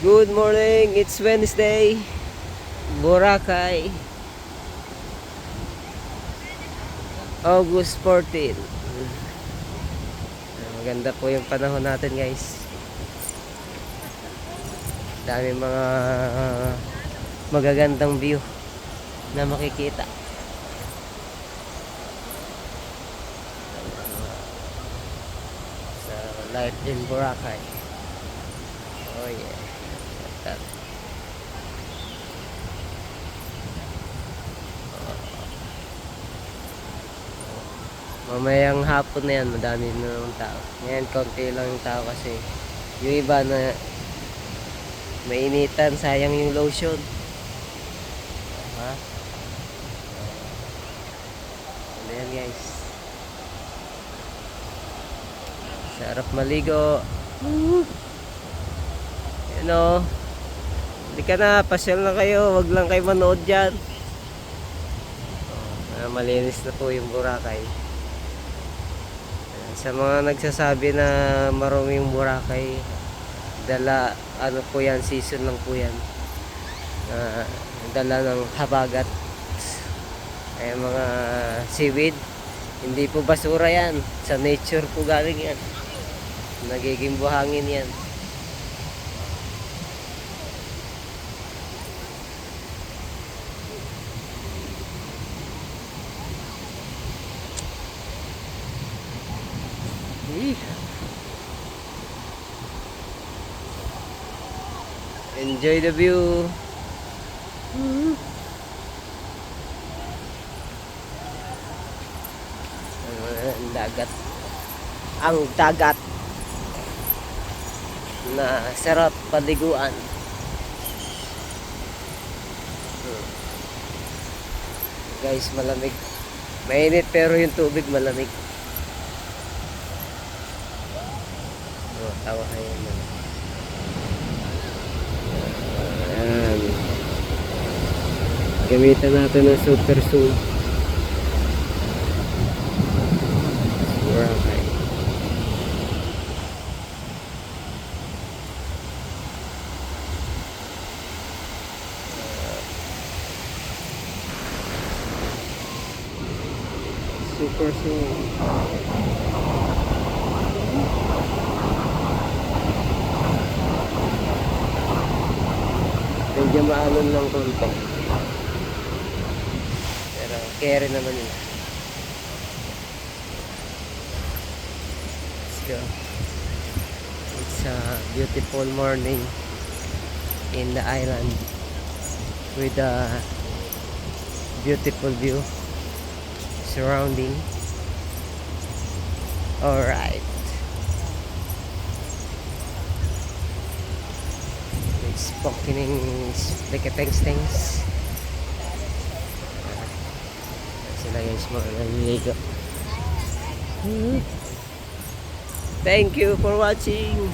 Good morning, it's Wednesday, Boracay, August 14. Maganda po yung panahon natin, guys. Dami mga magagandang view na makikita. Sa life in Boracay. Oh yeah. That. Mamayang hapon na yan, madami na ng tao. Ngayon, konti lang yung tao kasi yung iba na mainitan, sayang yung lotion. Ha? Ano yan, guys? Sarap maligo. Yan o. Hindi ka na, pasyal na kayo. Wag lang kayo manood dyan. Malinis na po yung Boracay. Sa mga nagsasabi na marumi yung Boracay, ano po yan, season lang po yan. Dala ng habagat. Ay mga seaweed. Hindi po basura yan. Sa nature po galing yan. Nagiging buhangin yan. Enjoy the view. Ang dagat. Ang dagat na sarap paliguan. Guys, malamig. Mainit pero yung tubig malamig. Tawa kayo na. Ayan. Gamitan natin ng super zoom. Boracay. Super zoom. Medyo maalon lang konti. Pero carry naman yun. Let's go. It's a beautiful morning in the island with a beautiful view surrounding. Alright. Spokining spliketengstings. Sila guys mga naliligo. Thank you for watching.